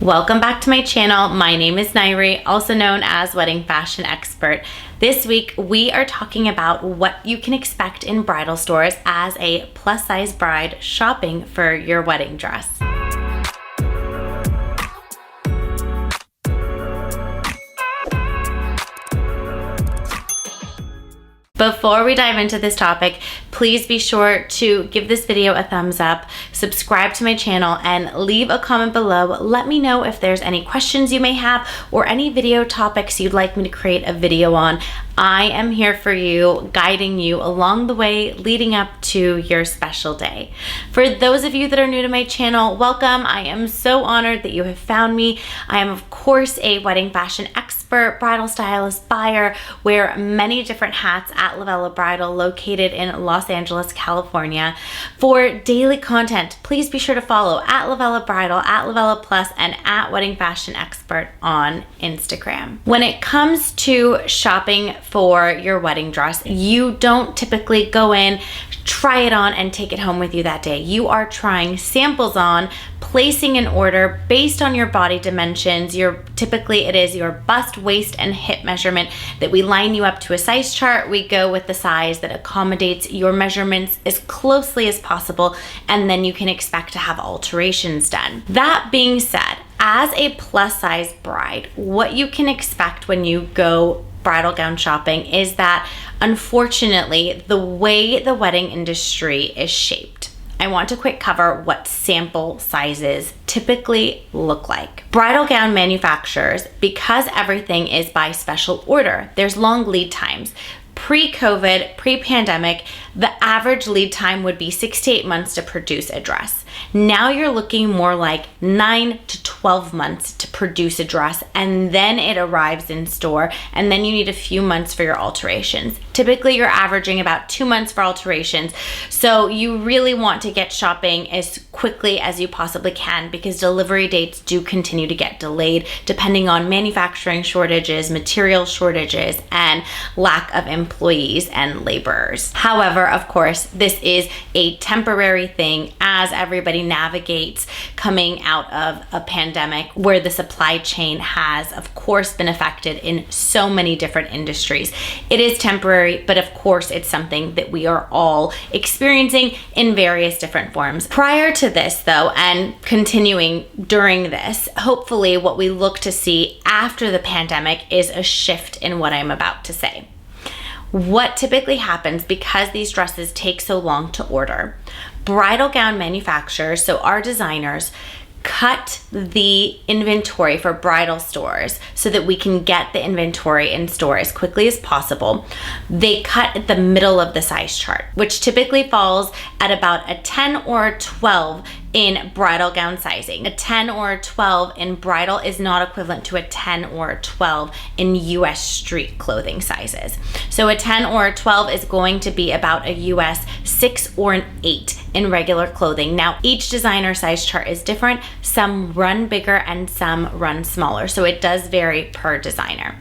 Welcome back to my channel. My name is Nayri, also known as Wedding Fashion Expert. This week, we are talking about what you can expect in bridal stores as a plus-size bride shopping for your wedding dress. Before we dive into this topic, please be sure to give this video a thumbs up, subscribe to my channel, and leave a comment below. Let me know if there's any questions you may have or any video topics you'd like me to create a video on. I am here for you, guiding you along the way leading up to your special day. For those of you that are new to my channel, welcome. I am so honored that you have found me. I am, of course, a wedding fashion expert, bridal stylist, buyer, wear many different hats at LOVELLA Bridal, located in Los Angeles, California. For daily content, please be sure to follow at LOVELLA Bridal, at LOVELLA Plus, and at Wedding Fashion Expert on Instagram. When it comes to shopping for your wedding dress, you don't typically go in, try it on, and take it home with you that day. You are trying samples on, placing an order based on your body dimensions. Typically it is your bust, waist, and hip measurement that we line you up to a size chart. We go with the size that accommodates your measurements as closely as possible, and then you can expect to have alterations done. That being said, as a plus size bride, what you can expect when you go bridal gown shopping is that, unfortunately, the way the wedding industry is shaped. I want to quick cover what sample sizes typically look like. Bridal gown manufacturers, because everything is by special order, there's long lead times. Pre-COVID, pre-pandemic, the average lead time would be 6 to 8 months to produce a dress. Now you're looking more like 9 to 12 months to produce a dress, and then it arrives in store, and then you need a few months for your alterations. Typically, you're averaging about 2 months for alterations, so you really want to get shopping as quickly as you possibly can, because delivery dates do continue to get delayed depending on manufacturing shortages, material shortages, and lack of employees and laborers. However, of course, this is a temporary thing as everybody navigates coming out of a pandemic where the supply chain has, of course, been affected in so many different industries. It is temporary, but of course, it's something that we are all experiencing in various different forms. Prior to this, though, and continuing during this, hopefully what we look to see after the pandemic is a shift in what I'm about to say. What typically happens, because these dresses take so long to order, bridal gown manufacturers, so our designers, cut the inventory for bridal stores so that we can get the inventory in store as quickly as possible. They cut at the middle of the size chart, which typically falls at about a 10 or a 12 in bridal gown sizing. A 10 or a 12 in bridal is not equivalent to a 10 or a 12 in US street clothing sizes. So a 10 or a 12 is going to be about a US 6 or an 8 in regular clothing. Now, each designer size chart is different. Some run bigger and some run smaller, so it does vary per designer.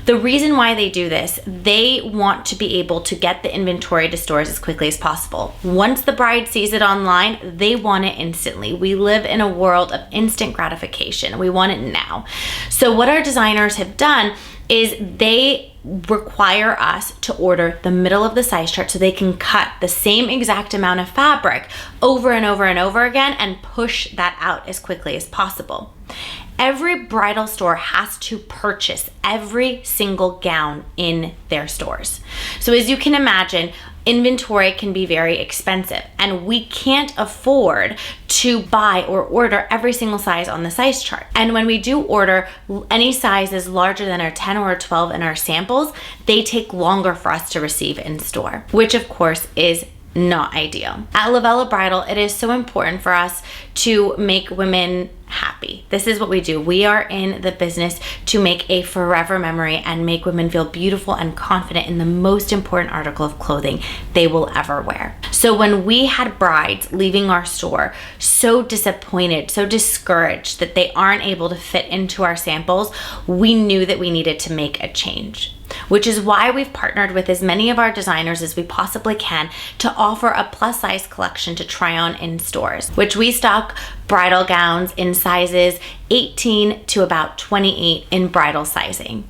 The reason why they do this, they want to be able to get the inventory to stores as quickly as possible. Once the bride sees it online, they want it instantly. We live in a world of instant gratification. We want it now. So what our designers have done is they require us to order the middle of the size chart so they can cut the same exact amount of fabric over and over and over again and push that out as quickly as possible. Every bridal store has to purchase every single gown in their stores. So as you can imagine, inventory can be very expensive, and we can't afford to buy or order every single size on the size chart. And when we do order any sizes larger than our 10 or 12 in our samples, they take longer for us to receive in store, which of course is not ideal. At LOVELLA Bridal, it is so important for us to make women happy. This is what we do. We are in the business to make a forever memory and make women feel beautiful and confident in the most important article of clothing they will ever wear. So when we had brides leaving our store so disappointed, so discouraged that they aren't able to fit into our samples, we knew that we needed to make a change. which is why we've partnered with as many of our designers as we possibly can to offer a plus size collection to try on in stores, which we stock bridal gowns in sizes 18 to about 28 in bridal sizing.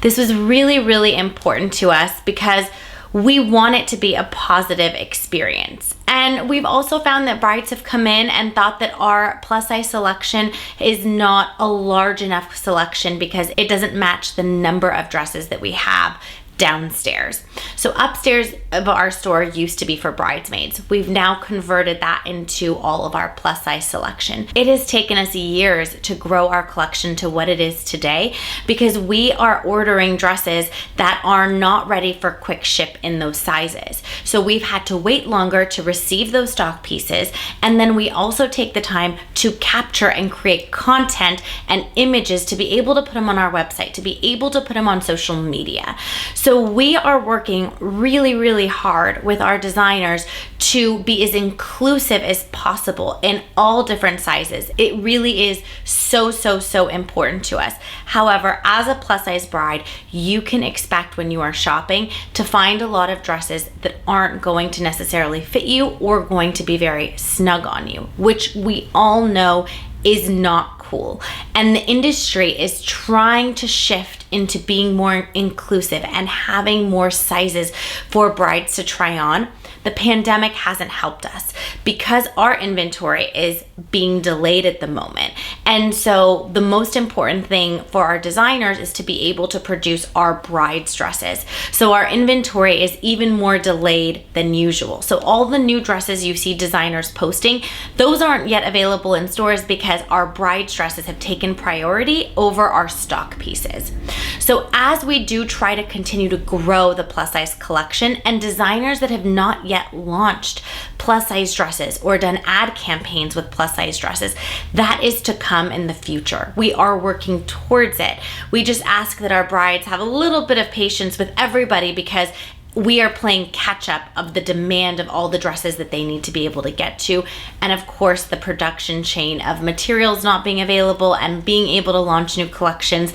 This was really, really important to us because we want it to be a positive experience. And we've also found that brides have come in and thought that our plus size selection is not a large enough selection because it doesn't match the number of dresses that we have downstairs. So upstairs of our store used to be for bridesmaids. We've now converted that into all of our plus size selection. It has taken us years to grow our collection to what it is today because we are ordering dresses that are not ready for quick ship in those sizes. So we've had to wait longer to receive those stock pieces, and then we also take the time to capture and create content and images to be able to put them on our website, to be able to put them on social media. So we are working really, really hard with our designers to be as inclusive as possible in all different sizes. It really is so, so, so important to us. However, as a plus size bride, you can expect when you are shopping to find a lot of dresses that aren't going to necessarily fit you or going to be very snug on you, which we all know is not cool. And the industry is trying to shift into being more inclusive and having more sizes for brides to try on. The pandemic hasn't helped us because our inventory is being delayed at the moment. And so the most important thing for our designers is to be able to produce our brides' dresses. So our inventory is even more delayed than usual. So all the new dresses you see designers posting, those aren't yet available in stores because our brides' dresses have taken priority over our stock pieces. So as we do try to continue to grow the plus size collection, and designers that have not yet launched plus size dresses or done ad campaigns with plus size dresses, that is to come in the future. We are working towards it. We just ask that our brides have a little bit of patience with everybody because we are playing catch up of the demand of all the dresses that they need to be able to get to. And of course, the production chain of materials not being available and being able to launch new collections.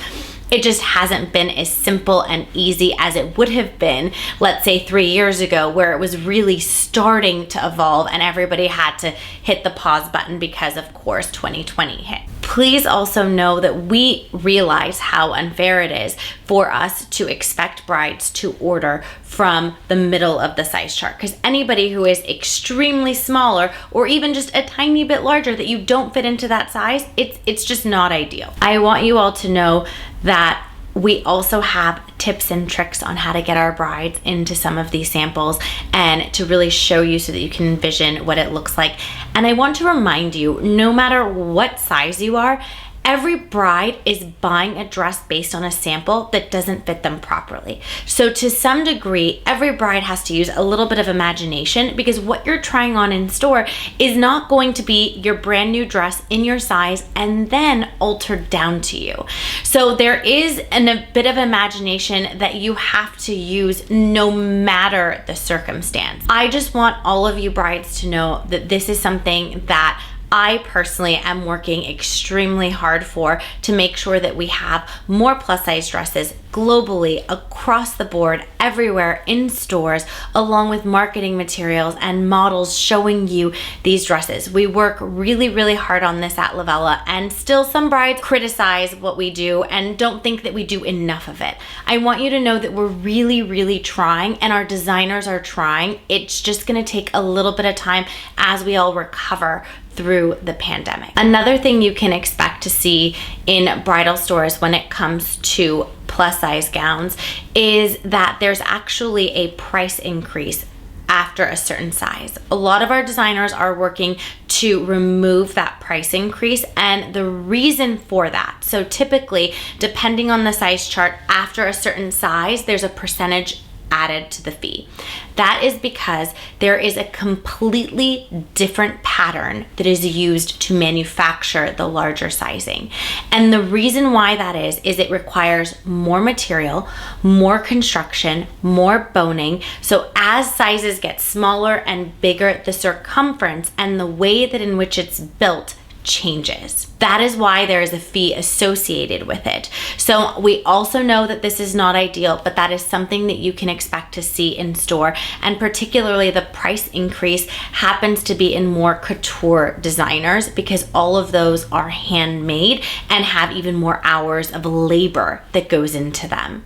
It just hasn't been as simple and easy as it would have been, let's say 3 years ago, where it was really starting to evolve and everybody had to hit the pause button because, of course, 2020 hit. Please also know that we realize how unfair it is for us to expect brides to order from the middle of the size chart, because anybody who is extremely smaller or even just a tiny bit larger that you don't fit into that size, it's just not ideal. I want you all to know that we also have tips and tricks on how to get our brides into some of these samples and to really show you so that you can envision what it looks like. And I want to remind you, no matter what size you are, every bride is buying a dress based on a sample that doesn't fit them properly. So to some degree, every bride has to use a little bit of imagination because what you're trying on in store is not going to be your brand new dress in your size and then altered down to you. So there is a bit of imagination that you have to use no matter the circumstance. I just want all of you brides to know that this is something that I personally am working extremely hard for, to make sure that we have more plus size dresses globally, across the board, everywhere in stores, along with marketing materials and models showing you these dresses. We work really, really hard on this at Lovella, and still some brides criticize what we do and don't think that we do enough of it. I want you to know that we're really, really trying, and our designers are trying. It's just gonna take a little bit of time as we all recover through the pandemic. Another thing you can expect to see in bridal stores when it comes to plus size gowns is that there's actually a price increase after a certain size. A lot of our designers are working to remove that price increase, and the reason for that, so typically, depending on the size chart, after a certain size, there's a percentage added to the fee. That is because there is a completely different pattern that is used to manufacture the larger sizing. And the reason why that is it requires more material, more construction, more boning. So as sizes get smaller and bigger, the circumference and the way that in which it's built changes. That is why there is a fee associated with it. So we also know that this is not ideal, but that is something that you can expect to see in store. And particularly the price increase happens to be in more couture designers, because all of those are handmade and have even more hours of labor that goes into them.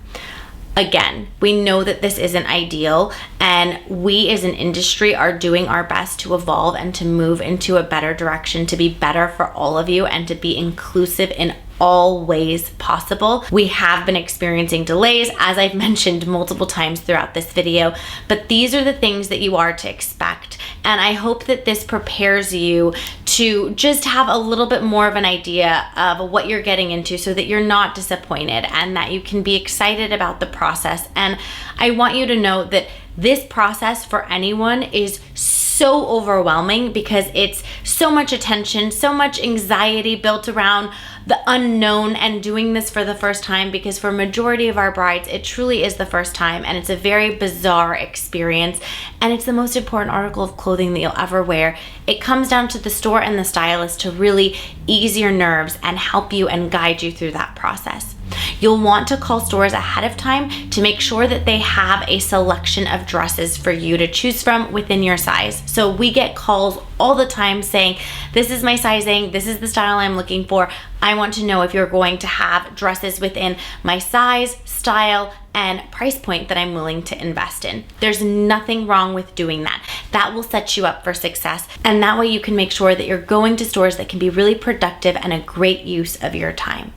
Again, we know that this isn't ideal, and we as an industry are doing our best to evolve and to move into a better direction, to be better for all of you and to be inclusive in all ways possible. We have been experiencing delays, as I've mentioned multiple times throughout this video, but these are the things that you are to expect. And I hope that this prepares you to just have a little bit more of an idea of what you're getting into, so that you're not disappointed and that you can be excited about the process. And I want you to know that this process for anyone is so overwhelming, because it's so much attention, so much anxiety built around the unknown and doing this for the first time, because for a majority of our brides, it truly is the first time, and it's a very bizarre experience, and it's the most important article of clothing that you'll ever wear. It comes down to the store and the stylist to really ease your nerves and help you and guide you through that process. You'll want to call stores ahead of time to make sure that they have a selection of dresses for you to choose from within your size. So we get calls all the time saying, this is my sizing, this is the style I'm looking for. I want to know if you're going to have dresses within my size, style, and price point that I'm willing to invest in. There's nothing wrong with doing that. That will set you up for success. And that way you can make sure that you're going to stores that can be really productive and a great use of your time.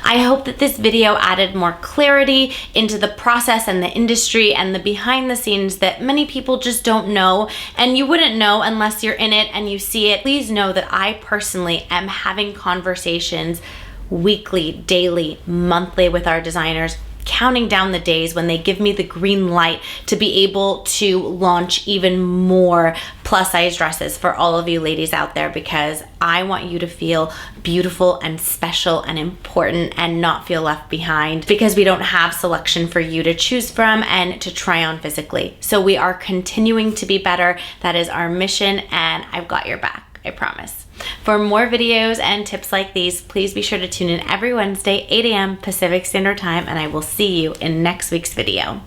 I hope that this video added more clarity into the process and the industry and the behind the scenes that many people just don't know, and you wouldn't know unless you're in it and you see it. Please know that I personally am having conversations weekly, daily, monthly with our designers, counting down the days when they give me the green light to be able to launch even more plus size dresses for all of you ladies out there, because I want you to feel beautiful and special and important and not feel left behind, because we don't have selection for you to choose from and to try on physically. So we are continuing to be better. That is our mission, and I've got your back, I promise. For more videos and tips like these, please be sure to tune in every Wednesday, 8 a.m. Pacific Standard Time, and I will see you in next week's video.